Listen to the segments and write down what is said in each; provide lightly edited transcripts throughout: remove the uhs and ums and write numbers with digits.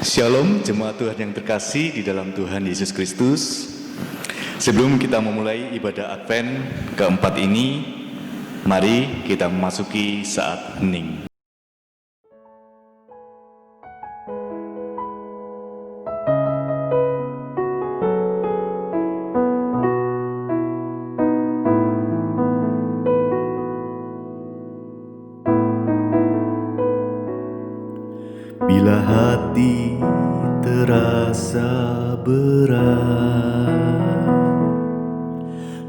Shalom jemaat Tuhan yang terkasih di dalam Tuhan Yesus Kristus. Sebelum kita memulai ibadah Advent keempat ini, mari kita memasuki saat hening. Bila hati terasa berat,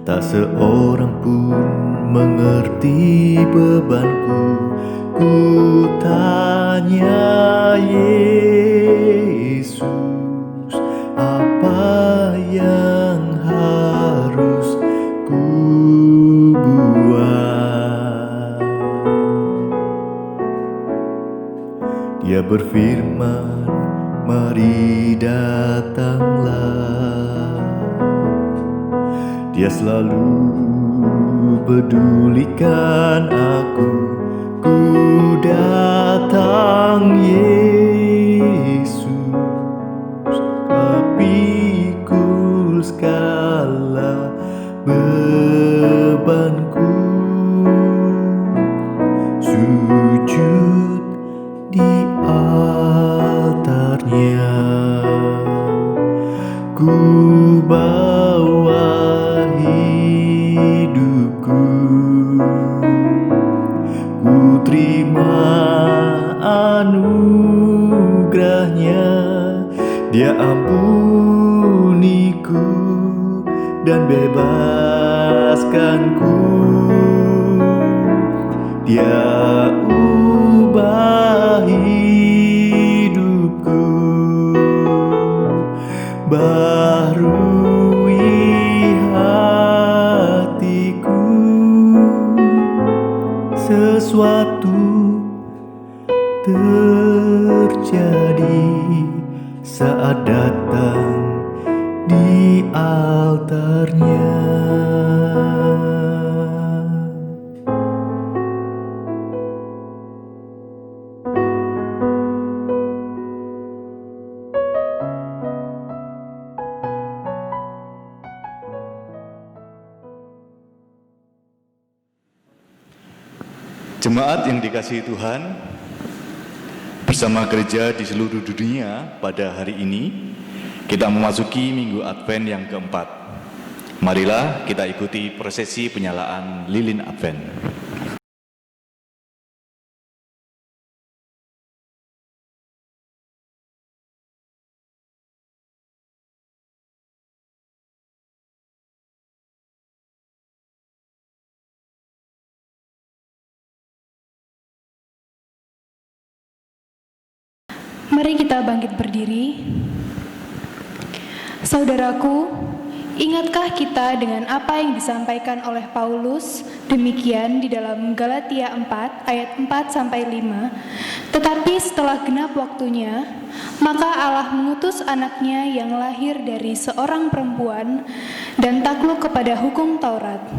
tak seorang pun mengerti bebanku. Ku tanya Yesus, apa yang harus ku buat? Dia berfirman, mari datanglah. Dia selalu pedulikan aku. Ku datang Yesus, pikul segala bebanku. Sujud di altarnya, ku bawa hidupku, ku terima anugerahnya. Dia ampuniku dan bebaskanku. Dia ubah hidupku, baharui hatiku. Sesuatu terjadi saat datang di altarnya. Jemaat yang dikasihi Tuhan, bersama gereja di seluruh dunia pada hari ini, kita memasuki Minggu Advent yang keempat. Marilah kita ikuti prosesi penyalaan lilin Advent. Mari kita bangkit berdiri. Saudaraku, ingatkah kita dengan apa yang disampaikan oleh Paulus demikian di dalam Galatia 4 ayat 4-5? Tetapi setelah genap waktunya, maka Allah mengutus anaknya yang lahir dari seorang perempuan dan takluk kepada hukum Taurat.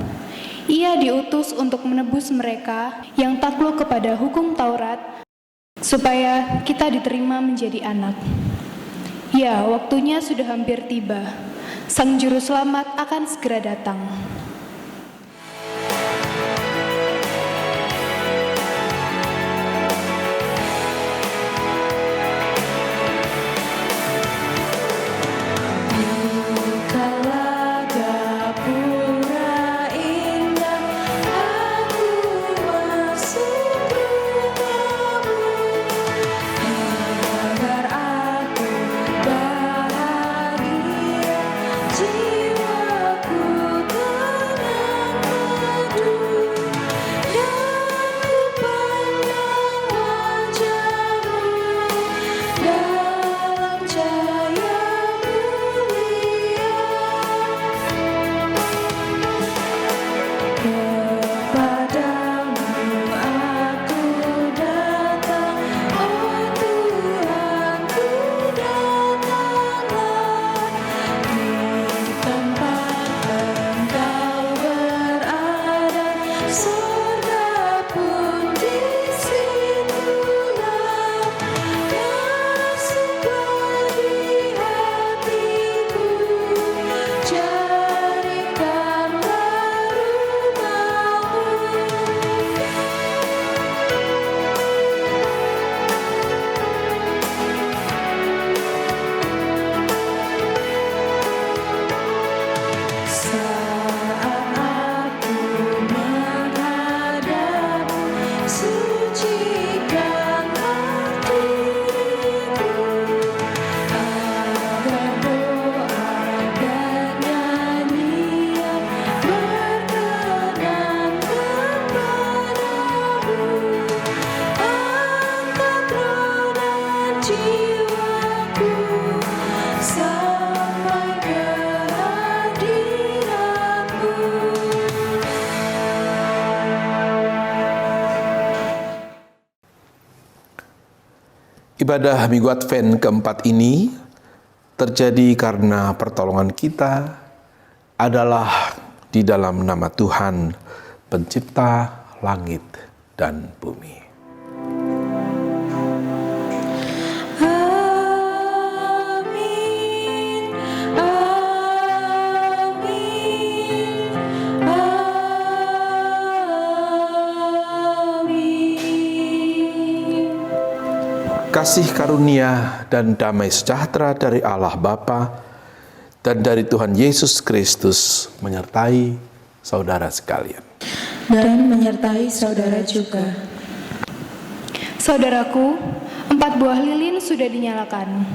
Ia diutus untuk menebus mereka yang takluk kepada hukum Taurat, supaya kita diterima menjadi anak. Ya, waktunya sudah hampir tiba. Sang Juru Selamat akan segera datang. Jiwaku Ibadah Minggu Advent keempat ini terjadi karena pertolongan kita adalah di dalam nama Tuhan, Pencipta langit dan bumi. Kasih karunia dan damai sejahtera dari Allah Bapa dan dari Tuhan Yesus Kristus menyertai saudara sekalian. Dan menyertai saudara juga. Saudaraku, 4 buah lilin sudah dinyalakan.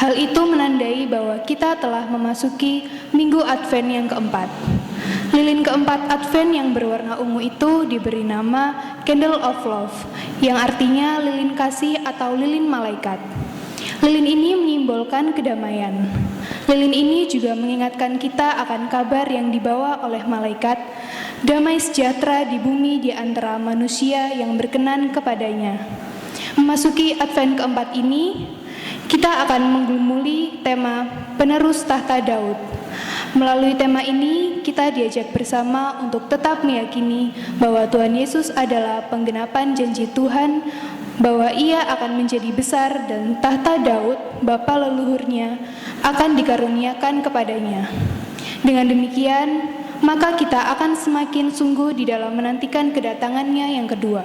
Hal itu menandai bahwa kita telah memasuki Minggu Advent yang keempat. Lilin keempat Advent yang berwarna ungu itu diberi nama Candle of Love, yang artinya lilin kasih atau lilin malaikat. Lilin ini menyimbolkan kedamaian. Lilin ini juga mengingatkan kita akan kabar yang dibawa oleh malaikat, damai sejahtera di bumi di antara manusia yang berkenan kepadanya. Memasuki Advent keempat ini, kita akan menggumuli tema penerus tahta Daud. Melalui tema ini, kita diajak bersama untuk tetap meyakini bahwa Tuhan Yesus adalah penggenapan janji Tuhan, bahwa Ia akan menjadi besar dan tahta Daud, bapa leluhurnya, akan dikaruniakan kepadanya. Dengan demikian, maka kita akan semakin sungguh di dalam menantikan kedatangannya yang kedua.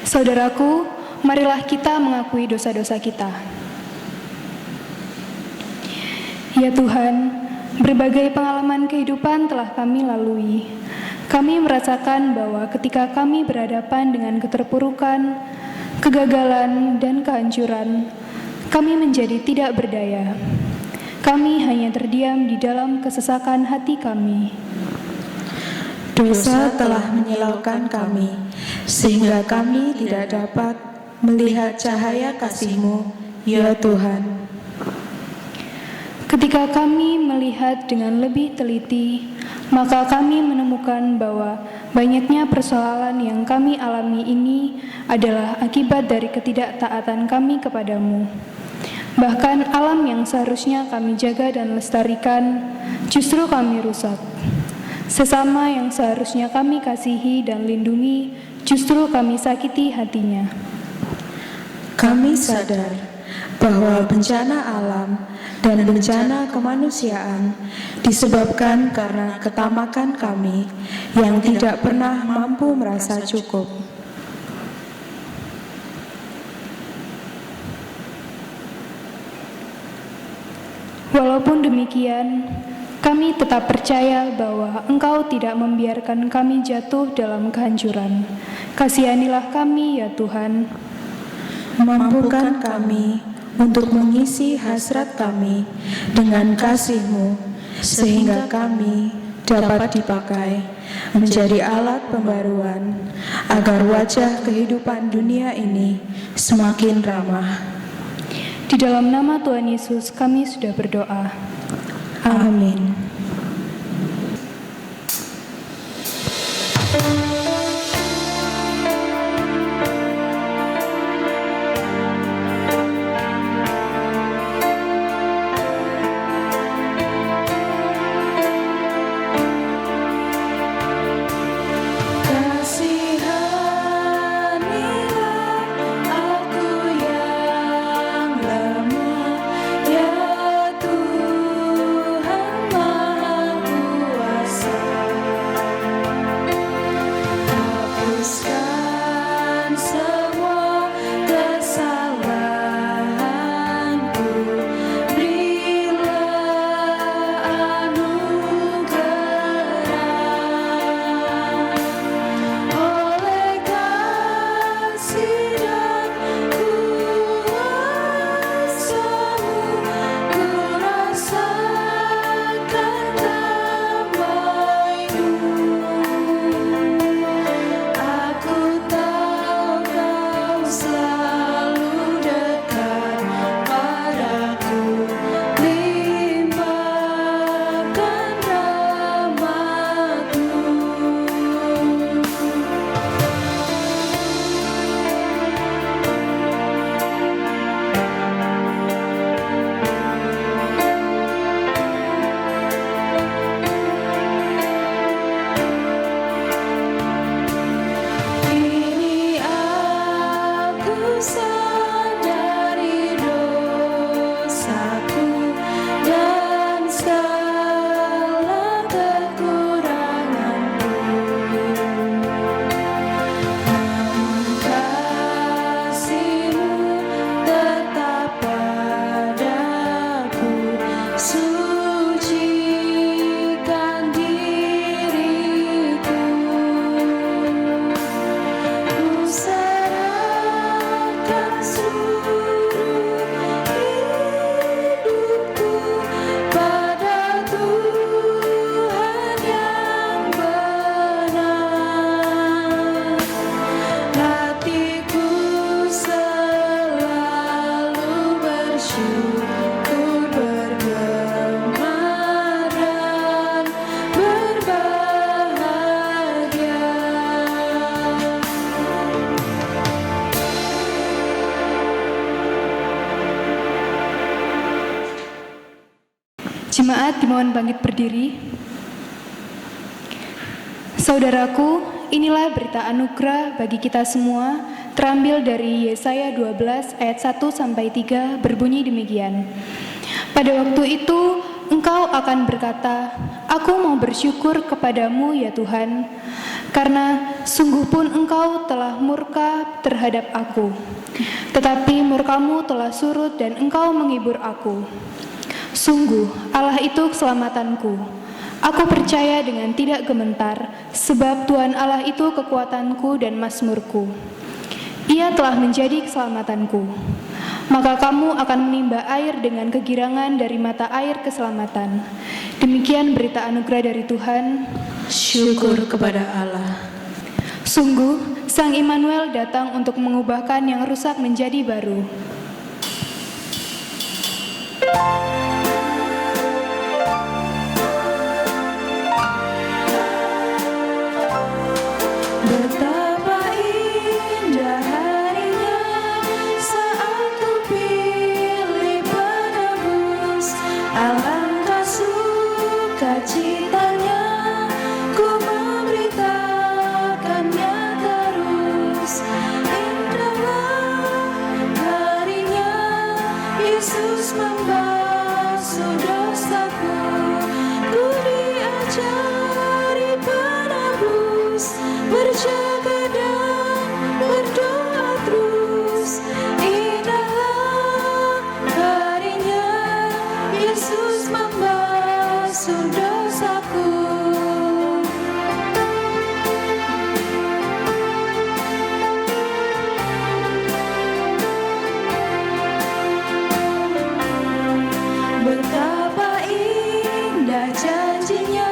Saudaraku, marilah kita mengakui dosa-dosa kita. Ya Tuhan, berbagai pengalaman kehidupan telah kami lalui. Kami merasakan bahwa ketika kami berhadapan dengan keterpurukan, kegagalan, dan kehancuran, kami menjadi tidak berdaya. Kami hanya terdiam di dalam kesesakan hati kami. Dosa telah menyilaukan kami, sehingga kami tidak dapat melihat cahaya kasih-Mu, ya Tuhan. Ketika kami melihat dengan lebih teliti, maka kami menemukan bahwa banyaknya persoalan yang kami alami ini adalah akibat dari ketidaktaatan kami kepadamu. Bahkan alam yang seharusnya kami jaga dan lestarikan, justru kami rusak. Sesama yang seharusnya kami kasihi dan lindungi, justru kami sakiti hatinya. Kami sadar bahwa bencana alam dan bencana kemanusiaan disebabkan karena ketamakan kami yang tidak pernah mampu merasa cukup. Walaupun demikian, kami tetap percaya bahwa Engkau tidak membiarkan kami jatuh dalam kehancuran. Kasihanilah kami, ya Tuhan. Mampukan kami untuk mengisi hasrat kami dengan kasih-Mu, sehingga kami dapat dipakai menjadi alat pembaruan, agar wajah kehidupan dunia ini semakin ramah. Di dalam nama Tuhan Yesus kami sudah berdoa. Amin. Jemaat dimohon bangkit berdiri. Saudaraku, inilah berita anugerah bagi kita semua, terambil dari Yesaya 12 ayat 1-3 berbunyi demikian. Pada waktu itu, engkau akan berkata, aku mau bersyukur kepadamu ya Tuhan, karena sungguh pun engkau telah murka terhadap aku. Tetapi murkamu telah surut dan engkau menghibur aku. Sungguh, Allah itu keselamatanku. Aku percaya dengan tidak gementar, sebab Tuhan Allah itu kekuatanku dan mazmurku. Ia telah menjadi keselamatanku. Maka kamu akan menimba air dengan kegirangan dari mata air keselamatan. Demikian berita anugerah dari Tuhan. Syukur kepada Allah. Sungguh, Sang Immanuel datang untuk mengubahkan yang rusak menjadi baru. Betapa indah harinya saat ku pilih penebus, alangkah sukacitanya ku memberitakannya terus. Indahlah harinya Yesus membasuh dosaku. Ku diajari penebus, berjaga dan berdoa terus. Indahlah harinya Yesus membasuh dosaku. Betapa indah janjinya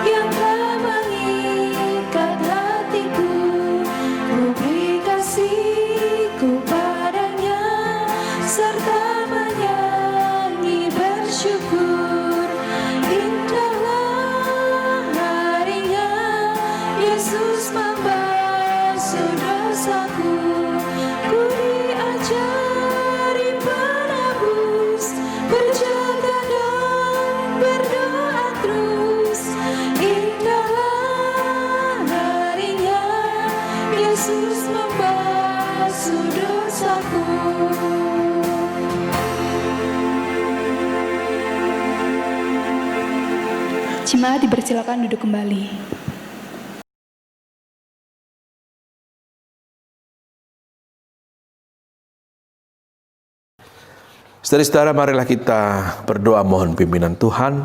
yang telah mengikat hatiku. Ku beri kasihku padanya serta menyanyi bersyukur. Indahlah harinya Yesus membasuh dosaku. Ku diajari penebus, berjaga dan berdoa terus. Indahlah harinya Yesus membasuh dosaku. Jemaat dipersilakan duduk kembali. Saudara-saudara, marilah kita berdoa mohon pimpinan Tuhan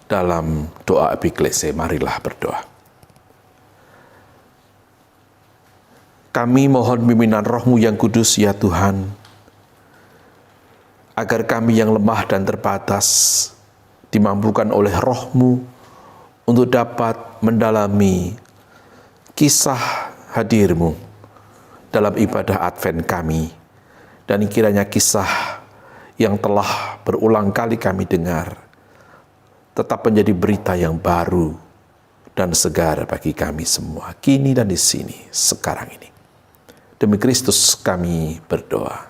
dalam doa epiklese. Marilah berdoa. Kami mohon pimpinan Roh-Mu yang kudus ya Tuhan, agar kami yang lemah dan terbatas dimampukan oleh Roh-Mu untuk dapat mendalami kisah hadir-Mu dalam ibadah Advent kami, dan kiranya kisah yang telah berulang kali kami dengar tetap menjadi berita yang baru dan segar bagi kami semua, kini dan di sini, sekarang ini. Demi Kristus kami berdoa.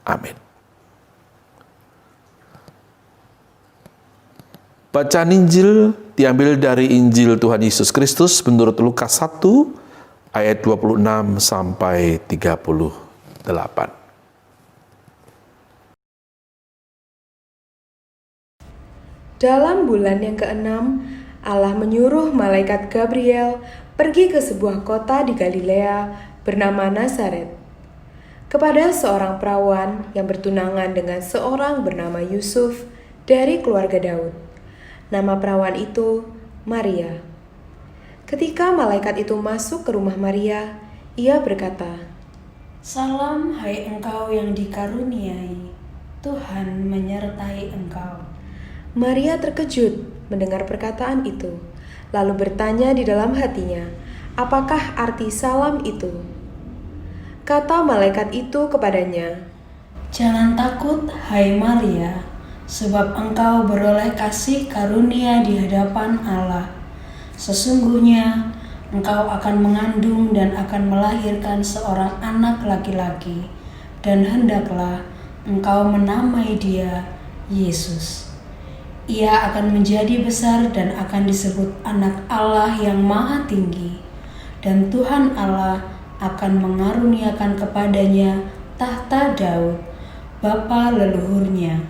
Amin. Bacaan Injil diambil dari Injil Tuhan Yesus Kristus menurut Lukas 1 ayat 26 sampai 38. Dalam bulan yang ke-6, Allah menyuruh malaikat Gabriel pergi ke sebuah kota di Galilea bernama Nazaret, kepada seorang perawan yang bertunangan dengan seorang bernama Yusuf dari keluarga Daud. Nama perawan itu Maria. Ketika malaikat itu masuk ke rumah Maria, ia berkata, "Salam, hai engkau yang dikaruniai, Tuhan menyertai engkau." Maria terkejut mendengar perkataan itu, lalu bertanya di dalam hatinya, apakah arti salam itu? Kata malaikat itu kepadanya, "Jangan takut, hai Maria, sebab engkau beroleh kasih karunia di hadapan Allah. Sesungguhnya engkau akan mengandung dan akan melahirkan seorang anak laki-laki, dan hendaklah engkau menamai dia Yesus. Ia akan menjadi besar dan akan disebut Anak Allah yang Maha Tinggi, dan Tuhan Allah akan mengaruniakan kepadanya tahta Daud, bapa leluhurnya.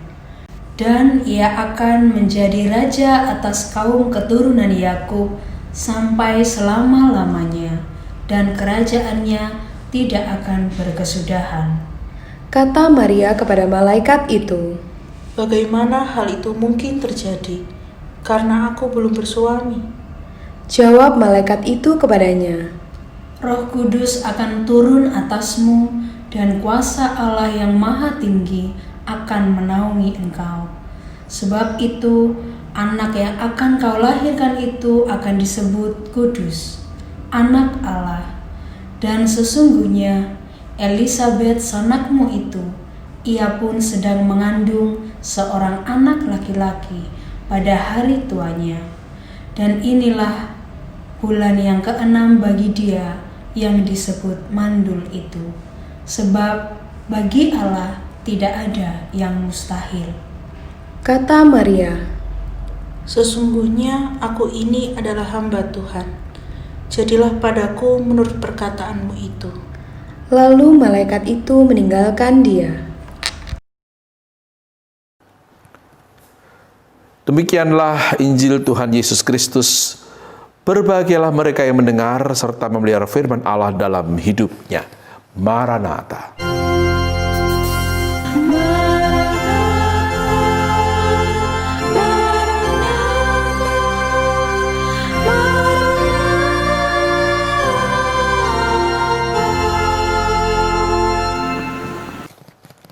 Dan ia akan menjadi raja atas kaum keturunan Yakub sampai selama-lamanya, dan kerajaannya tidak akan berkesudahan." kata Maria kepada malaikat itu, "Bagaimana hal itu mungkin terjadi? Karena aku belum bersuami." Jawab malaikat itu kepadanya, "Roh Kudus akan turun atasmu, dan kuasa Allah yang Maha Tinggi akan menaungi engkau. Sebab itu, anak yang akan kau lahirkan itu akan disebut Kudus, Anak Allah. Dan sesungguhnya, Elisabet sanakmu itu, ia pun sedang mengandung seorang anak laki-laki pada hari tuanya. Dan inilah bulan yang ke-6 bagi dia yang disebut mandul itu. Sebab bagi Allah tidak ada yang mustahil." kata Maria, "Sesungguhnya aku ini adalah hamba Tuhan. Jadilah padaku menurut perkataanmu itu." Lalu malaikat itu meninggalkan dia. Demikianlah Injil Tuhan Yesus Kristus. Berbahagialah mereka yang mendengar serta memelihara firman Allah dalam hidupnya. Maranatha.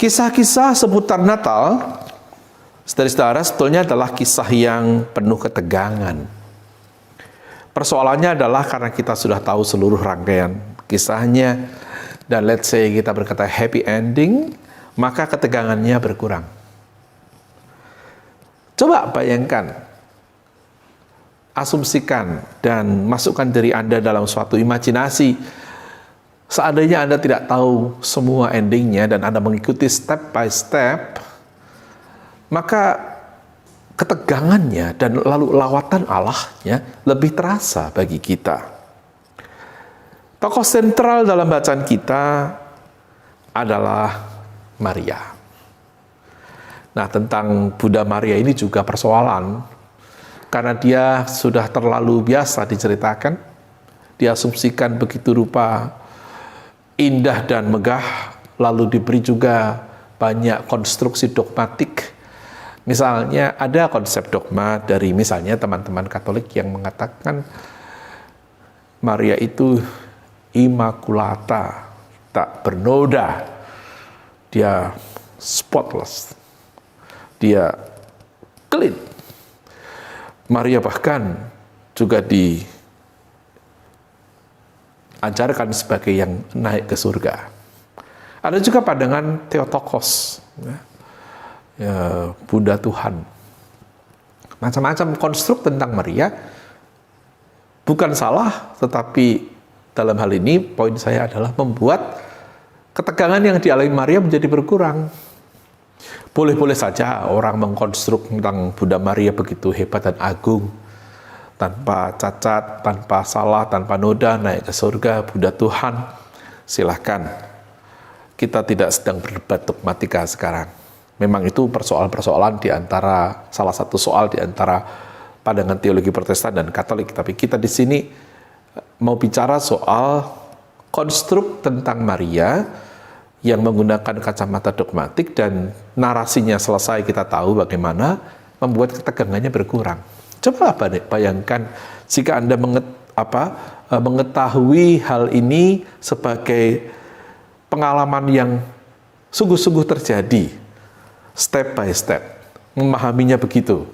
Kisah-kisah seputar Natal, saudara-saudara, sebetulnya adalah kisah yang penuh ketegangan. Persoalannya adalah karena kita sudah tahu seluruh rangkaian kisahnya, dan let's say kita berkata happy ending, maka ketegangannya berkurang. Coba bayangkan, asumsikan dan masukkan diri Anda dalam suatu imajinasi. Seandainya Anda tidak tahu semua endingnya dan Anda mengikuti step by step, maka ketegangannya dan lalu lawatan Allahnya lebih terasa bagi kita. Tokoh sentral dalam bacaan kita adalah Maria. Nah, tentang Bunda Maria ini juga persoalan, karena dia sudah terlalu biasa diceritakan, diasumsikan begitu rupa indah dan megah, lalu diberi juga banyak konstruksi dogmatik. Misalnya ada konsep dogma dari misalnya teman-teman Katolik yang mengatakan Maria itu immaculata, tak bernoda, dia spotless, dia clean. Maria bahkan juga diajarkan sebagai yang naik ke surga. Ada juga pandangan Theotokos, Bunda Tuhan. Macam-macam konstruk tentang Maria bukan salah, tetapi dalam hal ini poin saya adalah membuat ketegangan yang dialami Maria menjadi berkurang. Boleh-boleh saja orang mengkonstruk tentang Bunda Maria begitu hebat dan agung, tanpa cacat, tanpa salah, tanpa noda, naik ke surga, Bunda Tuhan. Silahkan. Kita tidak sedang berdebat dogmatika sekarang. Memang itu persoalan-persoalan di antara, salah satu soal di antara pandangan teologi Protestan dan Katolik. Tapi kita di sini mau bicara soal konstruk tentang Maria yang menggunakan kacamata dogmatik, dan narasinya selesai kita tahu bagaimana membuat ketegangannya berkurang. Coba bayangkan jika Anda mengetahui hal ini sebagai pengalaman yang sungguh-sungguh terjadi, step by step, memahaminya begitu.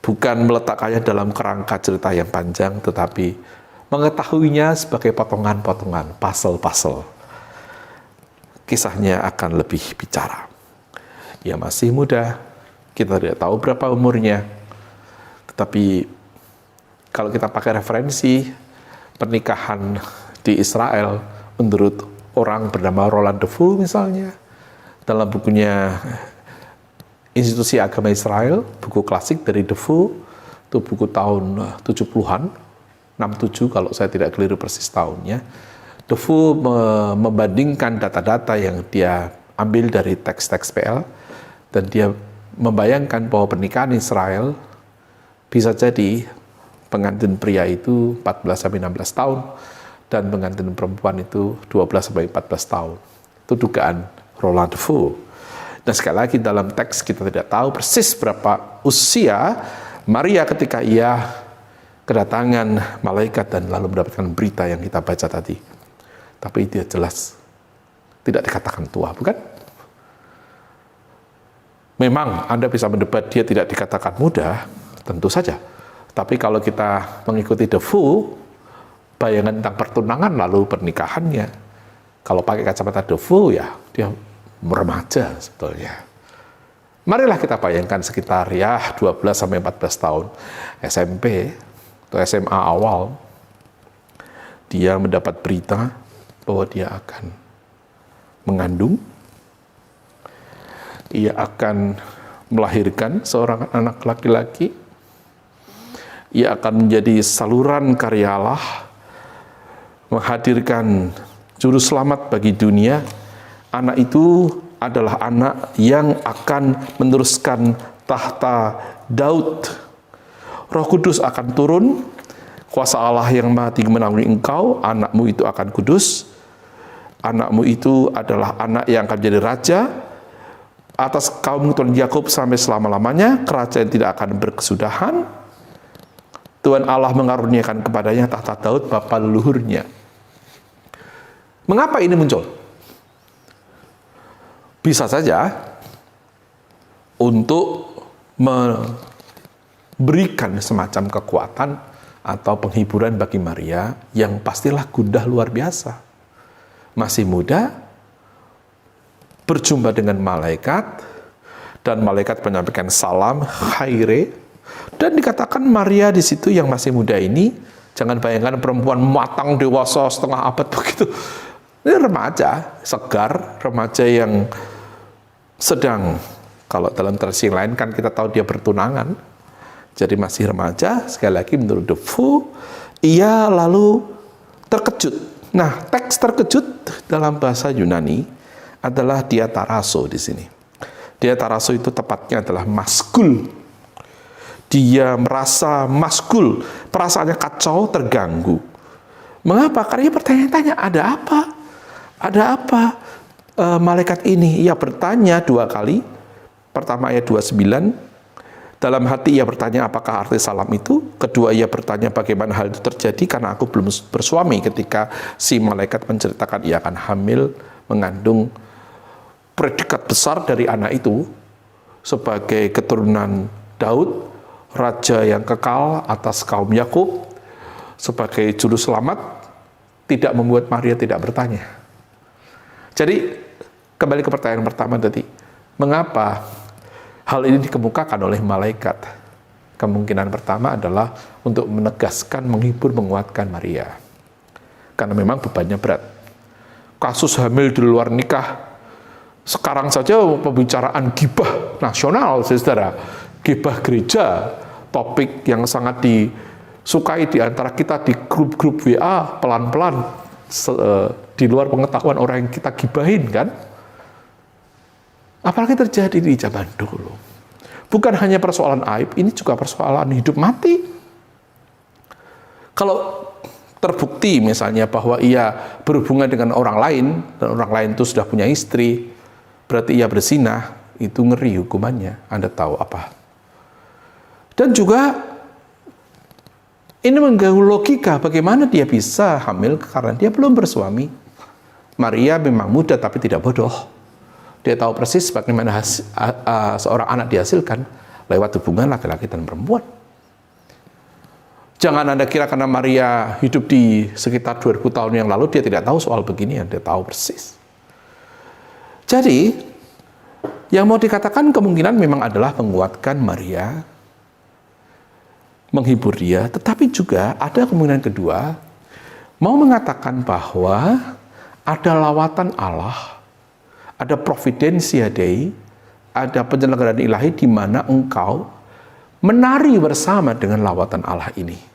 Bukan meletakkannya dalam kerangka cerita yang panjang, tetapi mengetahuinya sebagai potongan-potongan, puzzle-puzzle. Kisahnya akan lebih bicara. Ia masih muda, kita tidak tahu berapa umurnya, tapi kalau kita pakai referensi pernikahan di Israel menurut orang bernama Roland de Vaux misalnya, dalam bukunya Institusi Agama Israel, buku klasik dari de Vaux, itu buku tahun 70-an, 67 kalau saya tidak keliru persis tahunnya. De Vaux membandingkan data-data yang dia ambil dari teks-teks PL, dan dia membayangkan bahwa pernikahan Israel bisa jadi pengantin pria itu 14-16 tahun dan pengantin perempuan itu 12-14 tahun. Itu dugaan Roland de Vaux. Dan sekali lagi dalam teks kita tidak tahu persis berapa usia Maria ketika ia kedatangan malaikat dan lalu mendapatkan berita yang kita baca tadi. Tapi dia jelas tidak dikatakan tua, bukan? Memang Anda bisa mendebat dia tidak dikatakan muda, tentu saja. Tapi kalau kita mengikuti de Vaux, bayangan tentang pertunangan lalu pernikahannya, kalau pakai kacamata de Vaux ya dia remaja sebetulnya. Marilah kita bayangkan sekitar 12-14 tahun SMP atau SMA awal, dia mendapat berita bahwa dia akan mengandung, ia akan melahirkan seorang anak laki-laki, ia akan menjadi saluran karya Allah, menghadirkan juru selamat bagi dunia. Anak itu adalah anak yang akan meneruskan tahta Daud. Roh Kudus akan turun, kuasa Allah yang Maha Tinggi menaungi engkau, anakmu itu akan kudus. Anakmu itu adalah anak yang akan menjadi raja atas kaum keturunan Yakub sampai selama-lamanya, kerajaan tidak akan berkesudahan. Tuhan Allah mengaruniakan kepadanya tahta Daud bapa leluhurnya. Mengapa ini muncul? Bisa saja untuk memberikan semacam kekuatan atau penghiburan bagi Maria yang pastilah gundah luar biasa. Masih muda, berjumpa dengan malaikat, dan malaikat menyampaikan salam, khaire, dan dikatakan Maria di situ yang masih muda ini, jangan bayangkan perempuan matang dewasa setengah abad begitu. Ini remaja, segar, remaja yang sedang, kalau dalam tradisi yang lain kan kita tahu dia bertunangan, jadi masih remaja. Sekali lagi menurut De Vaux, ia lalu terkejut. Nah, teks terkejut dalam bahasa Yunani adalah diataraso di sini. Diataraso itu tepatnya adalah maskul. Dia merasa maskul, perasaannya kacau, terganggu. Mengapa? Karena ia bertanya-tanya, ada apa? Ada apa malaikat ini? Ia bertanya 2 kali. Pertama ayat 29, dalam hati ia bertanya apakah arti salam itu. Kedua ia bertanya bagaimana hal itu terjadi karena aku belum bersuami, ketika si malaikat menceritakan ia akan hamil, mengandung predikat besar dari anak itu sebagai keturunan Daud, raja yang kekal atas kaum Yakub, sebagai juru selamat, tidak membuat Maria tidak bertanya. Jadi kembali ke pertanyaan pertama tadi, mengapa hal ini dikemukakan oleh malaikat? Kemungkinan pertama adalah untuk menegaskan, menghibur, menguatkan Maria. Karena memang bebannya berat. Kasus hamil di luar nikah, sekarang saja pembicaraan gibah nasional, saudara. Gibah gereja, topik yang sangat disukai di antara kita di grup-grup WA, pelan-pelan, di luar pengetahuan orang yang kita gibahin, kan? Apalagi terjadi di zaman dulu. Bukan hanya persoalan aib, ini juga persoalan hidup mati. Kalau terbukti misalnya bahwa ia berhubungan dengan orang lain, dan orang lain itu sudah punya istri, berarti ia berzinah, itu ngeri hukumannya. Anda tahu apa? Dan juga ini mengganggu logika, bagaimana dia bisa hamil karena dia belum bersuami. Maria memang muda tapi tidak bodoh. Dia tahu persis bagaimana seorang anak dihasilkan lewat hubungan laki-laki dan perempuan. Jangan Anda kira karena Maria hidup di sekitar 2000 tahun yang lalu, dia tidak tahu soal beginian, dia tahu persis. Jadi, yang mau dikatakan kemungkinan memang adalah menguatkan Maria, menghibur dia, tetapi juga ada kemungkinan kedua, mau mengatakan bahwa ada lawatan Allah, ada providensia Dei, ada penyelenggaraan ilahi di mana engkau menari bersama dengan lawatan Allah ini.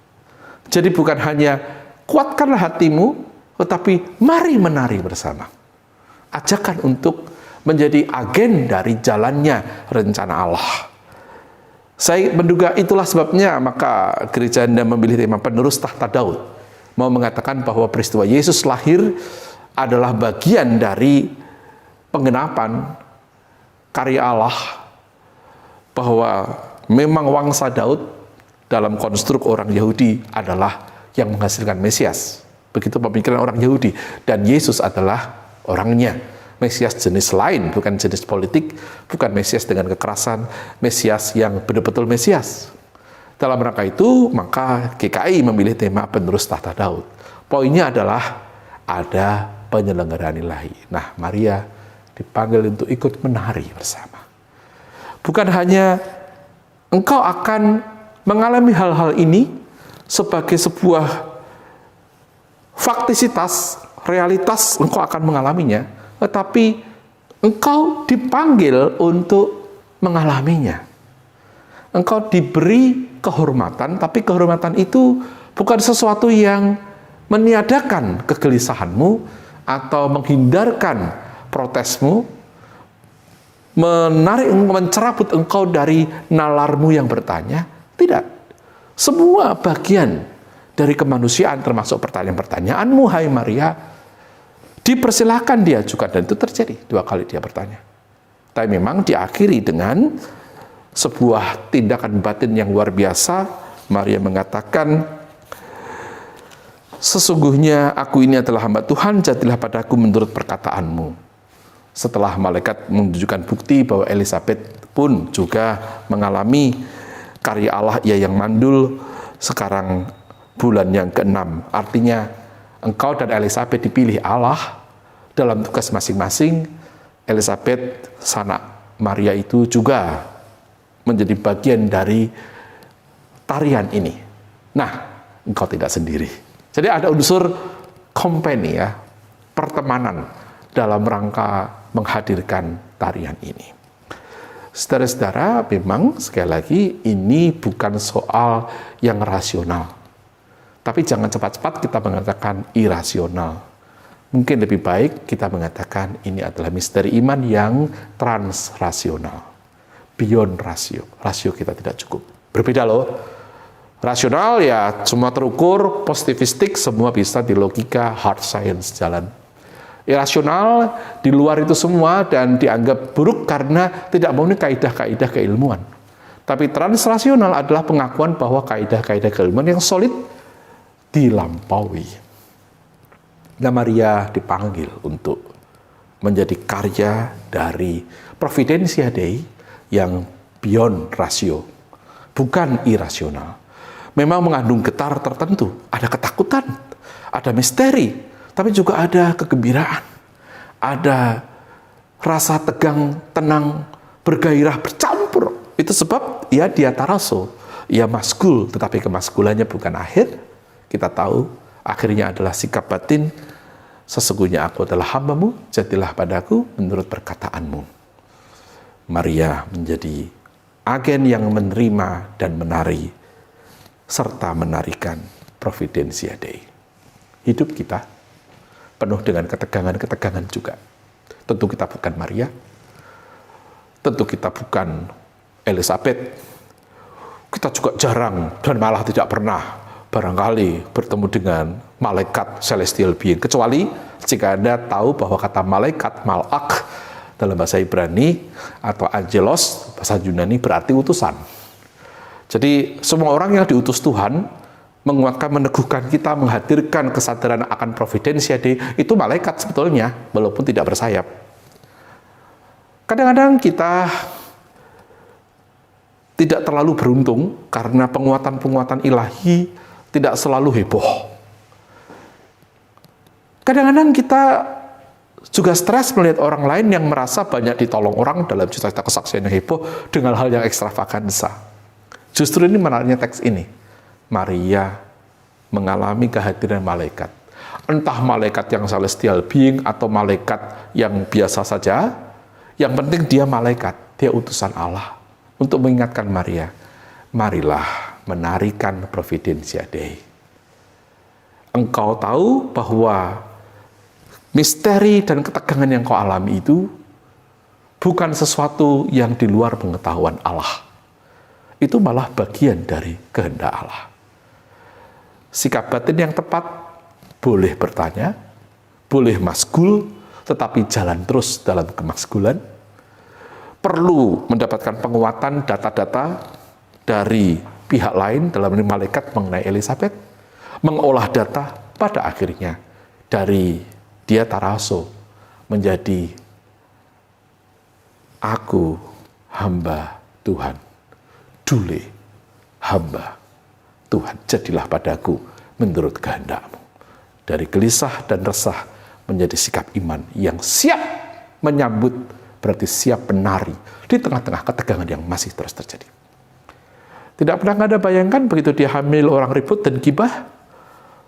Jadi bukan hanya kuatkanlah hatimu, tetapi mari menari bersama. Ajakan untuk menjadi agen dari jalannya rencana Allah. Saya menduga itulah sebabnya maka gereja Anda memilih tema penerus tahta Daud. Mau mengatakan bahwa peristiwa Yesus lahir adalah bagian dari penggenapan karya Allah, bahwa memang wangsa Daud dalam konstruk orang Yahudi adalah yang menghasilkan Mesias. Begitu pemikiran orang Yahudi. Dan Yesus adalah orangnya. Mesias jenis lain, bukan jenis politik, bukan Mesias dengan kekerasan, Mesias yang betul-betul Mesias. Dalam rangka itu, maka GKI memilih tema penerus tahta Daud. Poinnya adalah ada penyelenggaraan ilahi. Nah, Maria dipanggil untuk ikut menari bersama. Bukan hanya engkau akan mengalami hal-hal ini sebagai sebuah faktisitas, realitas, engkau akan mengalaminya, tetapi engkau dipanggil untuk mengalaminya. Engkau diberi kehormatan, tapi kehormatan itu bukan sesuatu yang meniadakan kegelisahanmu atau menghindarkan protesmu, mencerabut engkau dari nalarmu yang bertanya. Tidak. Semua bagian dari kemanusiaan termasuk pertanyaan-pertanyaanmu, hai Maria, dipersilahkan diajukan. Dan itu terjadi 2 kali dia bertanya. Tapi memang diakhiri dengan sebuah tindakan batin yang luar biasa. Maria mengatakan, sesungguhnya aku ini adalah hamba Tuhan, jadilah padaku menurut perkataanmu. Setelah malaikat menunjukkan bukti bahwa Elisabeth pun juga mengalami karya Allah, ia yang mandul, sekarang bulan yang ke-6. Artinya engkau dan Elisabeth dipilih Allah dalam tugas masing-masing. Elisabeth, sanak Maria itu juga menjadi bagian dari tarian ini. Nah, engkau tidak sendiri. Jadi ada unsur company ya, pertemanan dalam rangka menghadirkan tarian ini. Saudara-saudara, memang sekali lagi ini bukan soal yang rasional. Tapi jangan cepat-cepat kita mengatakan irasional. Mungkin lebih baik kita mengatakan ini adalah misteri iman yang transrasional. Beyond rasio. Rasio kita tidak cukup. Berbeda loh. Rasional ya semua terukur, positivistik, semua bisa di logika, hard science jalan. Irasional di luar itu semua dan dianggap buruk karena tidak memenuhi kaidah-kaidah keilmuan. Tapi transrasional adalah pengakuan bahwa kaidah-kaidah keilmuan yang solid dilampaui. Nah, Maria dipanggil untuk menjadi karya dari Providentia Dei yang beyond rasio, bukan irasional. Memang mengandung getar tertentu, ada ketakutan, ada misteri, tapi juga ada kegembiraan, ada rasa tegang, tenang, bergairah, bercampur. Itu sebab ia diataraso, ia maskul, tetapi kemaskulannya bukan akhir. Kita tahu akhirnya adalah sikap batin, sesungguhnya aku adalah hambamu, jadilah padaku menurut perkataanmu. Maria menjadi agen yang menerima dan menari, serta menarikan Providentia Dei. Hidup kita penuh dengan ketegangan-ketegangan juga. Tentu kita bukan Maria, tentu kita bukan Elisabeth, kita juga jarang dan malah tidak pernah barangkali bertemu dengan malaikat celestial being, kecuali jika Anda tahu bahwa kata malaikat, malak, dalam bahasa Ibrani atau angelos, bahasa Yunani berarti utusan. Jadi semua orang yang diutus Tuhan menguatkan, meneguhkan kita, menghadirkan kesadaran akan Providentia Dei, itu malaikat sebetulnya, walaupun tidak bersayap. Kadang-kadang kita tidak terlalu beruntung karena penguatan-penguatan ilahi tidak selalu heboh. Kadang-kadang kita juga stres melihat orang lain yang merasa banyak ditolong orang dalam cerita kesaksian yang heboh dengan hal yang ekstravaganza. Justru ini menariknya teks ini. Maria mengalami kehadiran malaikat. Entah malaikat yang celestial being atau malaikat yang biasa saja, yang penting dia malaikat, dia utusan Allah untuk mengingatkan Maria, marilah menarikan Providentia Dei. Engkau tahu bahwa misteri dan ketegangan yang kau alami itu bukan sesuatu yang di luar pengetahuan Allah. Itu malah bagian dari kehendak Allah. Sikap batin yang tepat boleh bertanya, boleh maskul, tetapi jalan terus dalam kemaskulan. Perlu mendapatkan penguatan data-data dari pihak lain dalam ini malaikat mengenai Elisabeth, mengolah data pada akhirnya dari dia taraso menjadi aku hamba Tuhan, dule hamba Tuhan, jadilah padaku menurut kehendakmu. Dari gelisah dan resah menjadi sikap iman yang siap menyambut, berarti siap menari di tengah-tengah ketegangan yang masih terus terjadi. Tidak pernah Anda bayangkan begitu dia hamil orang ribut dan gibah?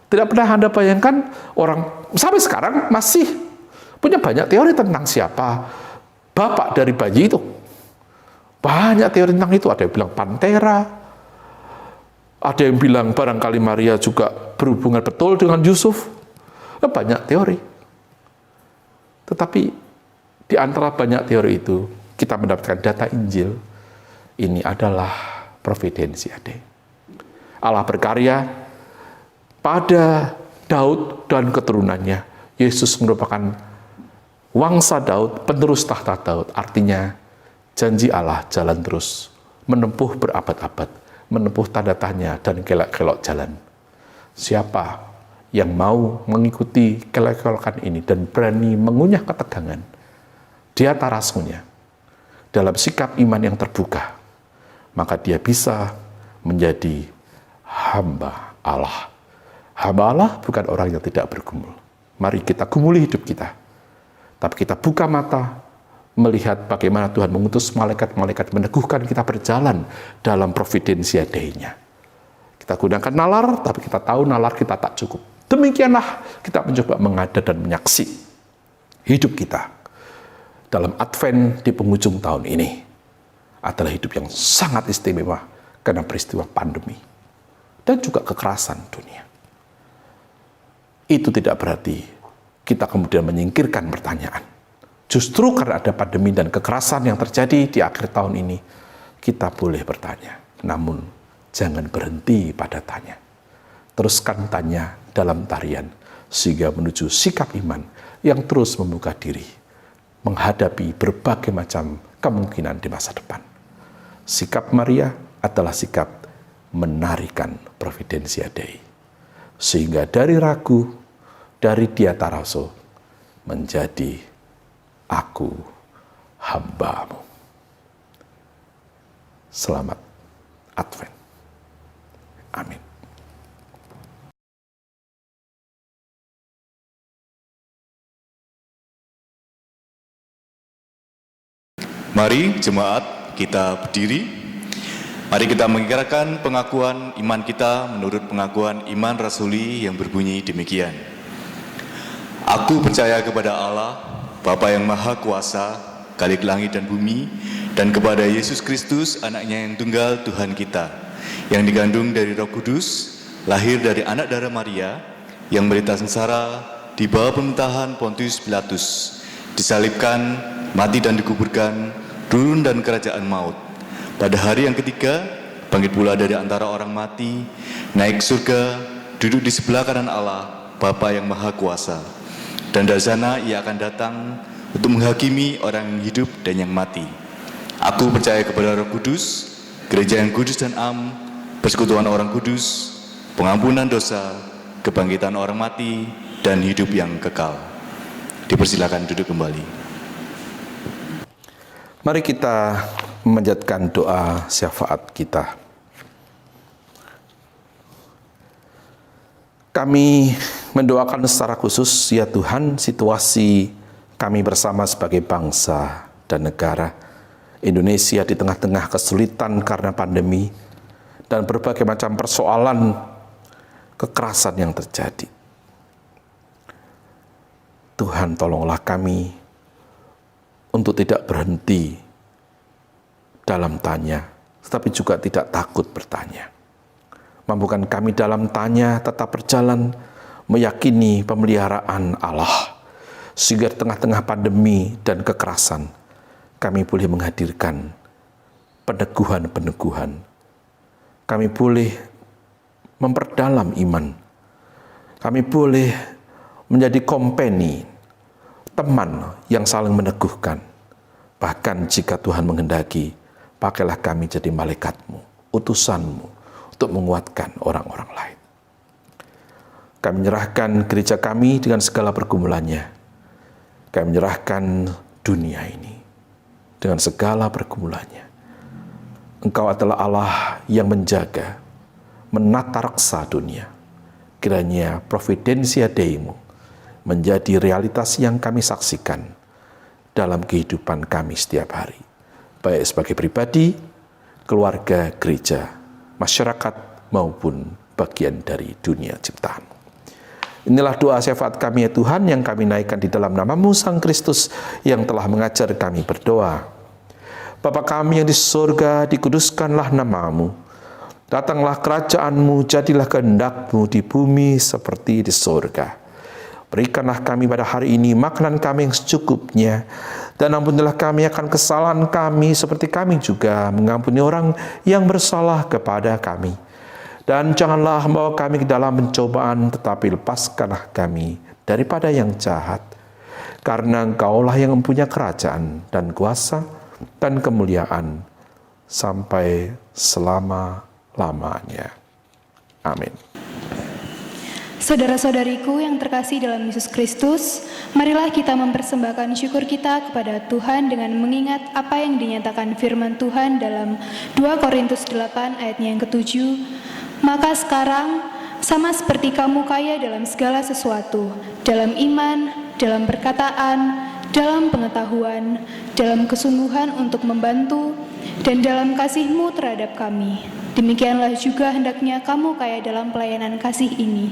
Tidak pernah Anda bayangkan orang sampai sekarang masih punya banyak teori tentang siapa bapak dari bayi itu. Banyak teori tentang itu. Ada yang bilang Pantera, ada yang bilang barangkali Maria juga berhubungan betul dengan Yusuf. Banyak teori. Tetapi di antara banyak teori itu, kita mendapatkan data Injil, ini adalah Providentia Dei. Allah berkarya pada Daud dan keturunannya. Yesus merupakan wangsa Daud, penerus tahta Daud. Artinya janji Allah jalan terus, menempuh berabad-abad, menempuh tanda tanya dan kelak-kelok jalan. Siapa yang mau mengikuti kelek-kelokan ini dan berani mengunyah ketegangan di atas rasanya dalam sikap iman yang terbuka, maka dia bisa menjadi hamba Allah. Hamba Allah bukan orang yang tidak bergumul. Mari kita gumuli hidup kita. Tapi kita buka mata, melihat bagaimana Tuhan mengutus malaikat-malaikat meneguhkan kita berjalan dalam Providentia Dei-nya. Kita gunakan nalar, tapi kita tahu nalar kita tak cukup. Demikianlah kita mencoba mengada dan menyaksi hidup kita dalam Advent di penghujung tahun ini adalah hidup yang sangat istimewa karena peristiwa pandemi dan juga kekerasan dunia. Itu tidak berarti kita kemudian menyingkirkan pertanyaan. Justru karena ada pandemi dan kekerasan yang terjadi di akhir tahun ini, kita boleh bertanya. Namun, jangan berhenti pada tanya. Teruskan tanya dalam tarian, sehingga menuju sikap iman yang terus membuka diri, menghadapi berbagai macam kemungkinan di masa depan. Sikap Maria adalah sikap menarikan Providentia Dei. Sehingga dari ragu, dari diataraso, menjadi aku hambamu. Selamat Advent. Amin. Mari jemaat kita berdiri. Mari kita mengikirkan pengakuan iman kita menurut pengakuan iman rasuli yang berbunyi demikian. Aku percaya kepada Allah, Bapa yang Maha Kuasa, Khalik langit dan bumi, dan kepada Yesus Kristus, anaknya yang tunggal Tuhan kita, yang digandung dari Roh Kudus, lahir dari anak darah Maria, yang menderita sengsara di bawah pemerintahan Pontius Pilatus, disalibkan, mati dan dikuburkan, turun dan kerajaan maut. Pada hari yang ketiga, bangkit pula dari antara orang mati, naik surga, duduk di sebelah kanan Allah, Bapa yang Maha Kuasa. Dan dari sana ia akan datang untuk menghakimi orang yang hidup dan yang mati. Aku percaya kepada Roh Kudus, gereja yang kudus dan am, persekutuan orang kudus, pengampunan dosa, kebangkitan orang mati, dan hidup yang kekal. Dipersilakan duduk kembali. Mari kita memanjatkan doa syafaat kita. Kami mendoakan secara khusus, ya Tuhan, situasi kami bersama sebagai bangsa dan negara Indonesia di tengah-tengah kesulitan karena pandemi dan berbagai macam persoalan kekerasan yang terjadi. Tuhan, tolonglah kami untuk tidak berhenti dalam tanya, tetapi juga tidak takut bertanya. Mampukan kami dalam tanya tetap berjalan, meyakini pemeliharaan Allah, sehingga di tengah-tengah pandemi dan kekerasan, kami boleh menghadirkan peneguhan-peneguhan. Kami boleh memperdalam iman. Kami boleh menjadi kompeni, teman yang saling meneguhkan. Bahkan jika Tuhan menghendaki, pakailah kami jadi malaikat-Mu, utusan-Mu, untuk menguatkan orang-orang lain. Kami menyerahkan gereja kami dengan segala pergumulannya. Kami menyerahkan dunia ini dengan segala pergumulannya. Engkau adalah Allah yang menjaga, menata reksa dunia. Kiranya Providentia Dei-Mu menjadi realitas yang kami saksikan dalam kehidupan kami setiap hari, baik sebagai pribadi, keluarga, gereja, masyarakat, maupun bagian dari dunia ciptaan. Inilah doa syafaat kami ya Tuhan yang kami naikkan di dalam nama-Mu Sang Kristus yang telah mengajar kami berdoa. Bapa kami yang di surga, dikuduskanlah nama-Mu. Datanglah kerajaan-Mu, jadilah kehendak-Mu di bumi seperti di surga. Berikanlah kami pada hari ini makanan kami yang secukupnya, Dan ampunilah kami akan kesalahan kami seperti kami juga mengampuni orang yang bersalah kepada kami. Dan janganlah membawa kami ke dalam pencobaan, tetapi lepaskanlah kami daripada yang jahat. Karena Engkaulah yang mempunyai kerajaan dan kuasa dan kemuliaan sampai selama-lamanya. Amin. Saudara-saudariku yang terkasih dalam Yesus Kristus, marilah kita mempersembahkan syukur kita kepada Tuhan dengan mengingat apa yang dinyatakan firman Tuhan dalam 2 Korintus 8 ayatnya yang ke-7. Maka sekarang, sama seperti kamu kaya dalam segala sesuatu, dalam iman, dalam perkataan, dalam pengetahuan, dalam kesungguhan untuk membantu, dan dalam kasih-Mu terhadap kami. Demikianlah juga hendaknya kamu kaya dalam pelayanan kasih ini.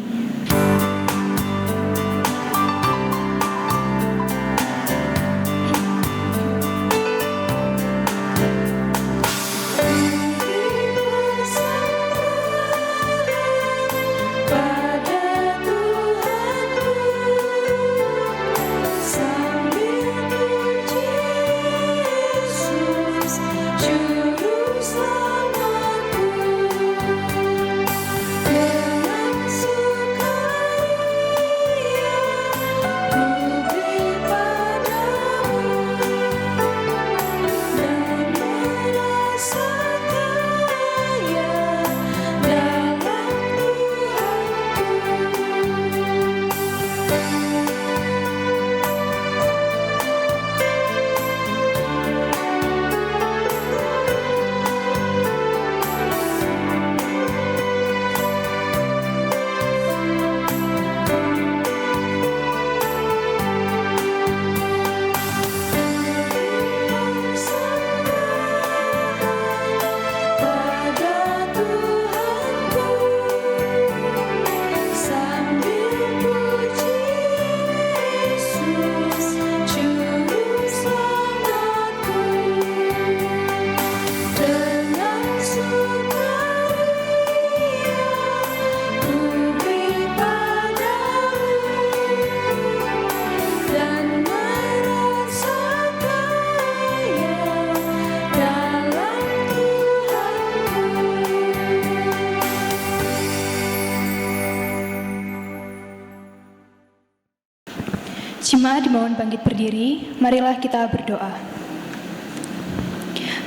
Jemaat dimohon bangkit berdiri, marilah kita berdoa.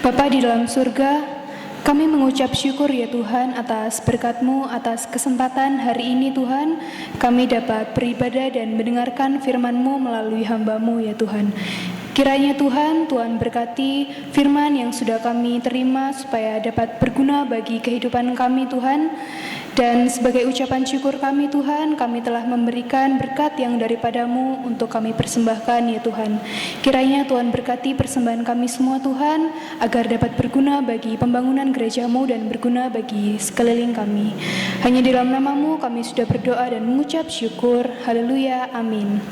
Bapa di dalam surga, kami mengucap syukur ya Tuhan atas berkat-Mu, atas kesempatan hari ini Tuhan, kami dapat beribadah dan mendengarkan firman-Mu melalui hamba-Mu ya Tuhan. Kiranya Tuhan berkati firman yang sudah kami terima supaya dapat berguna bagi kehidupan kami Tuhan. Dan sebagai ucapan syukur kami Tuhan, kami telah memberikan berkat yang daripada-Mu untuk kami persembahkan ya Tuhan. Kiranya Tuhan berkati persembahan kami semua Tuhan, agar dapat berguna bagi pembangunan gereja-Mu dan berguna bagi sekeliling kami. Hanya di dalam nama-Mu kami sudah berdoa dan mengucap syukur. Haleluya, amin.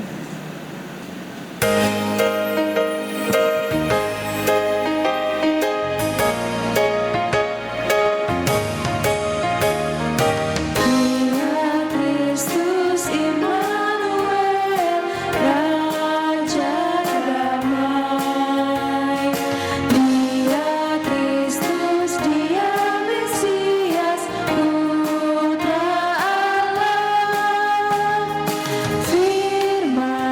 Firman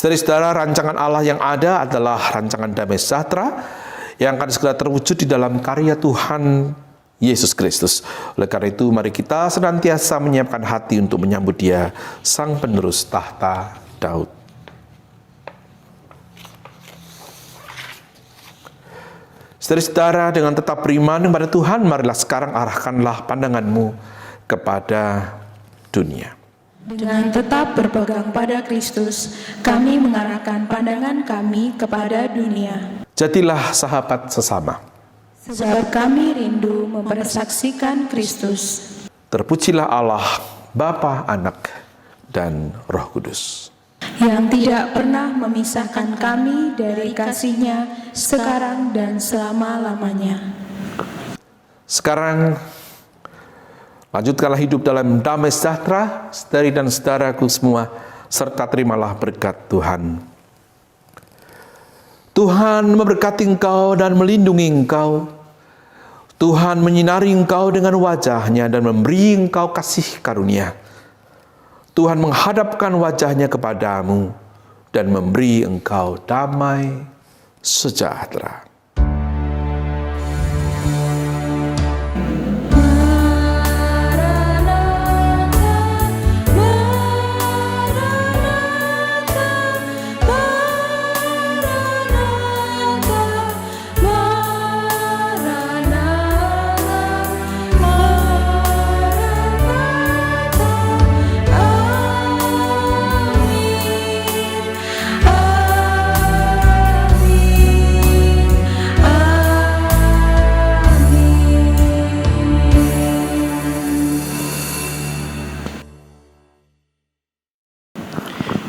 Saudara-saudara, rancangan Allah yang ada adalah rancangan damai sejahtera yang akan segera terwujud di dalam karya Tuhan Yesus Kristus. Oleh karena itu, mari kita senantiasa menyiapkan hati untuk menyambut Dia, Sang Penerus tahta Daud. Saudara-saudara, dengan tetap beriman kepada Tuhan, marilah sekarang arahkanlah pandanganmu kepada dunia. Dengan tetap berpegang pada Kristus, kami mengarahkan pandangan kami kepada dunia. Jadilah sahabat sesama. Sebab kami rindu mempersaksikan Kristus. Terpujilah Allah, Bapa, Anak, dan Roh Kudus. Yang tidak pernah memisahkan kami dari kasih-Nya sekarang dan selama-lamanya. Sekarang, lanjutkanlah hidup dalam damai sejahtera, saudari dan saudaraku semua, serta terimalah berkat Tuhan. Tuhan memberkati engkau dan melindungi engkau. Tuhan menyinari engkau dengan wajah-Nya dan memberi engkau kasih karunia. Tuhan menghadapkan wajah-Nya kepadamu dan memberi engkau damai sejahtera.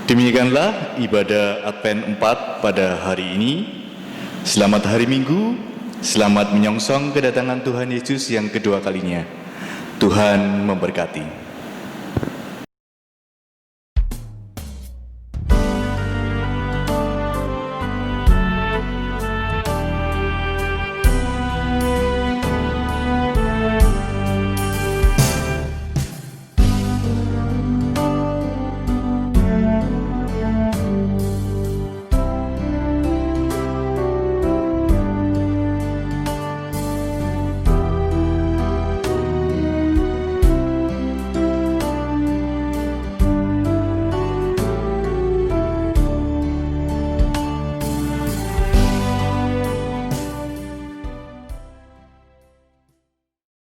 Demikianlah ibadah Advent 4 pada hari ini. Selamat hari Minggu, selamat menyongsong kedatangan Tuhan Yesus yang kedua kalinya. Tuhan memberkati.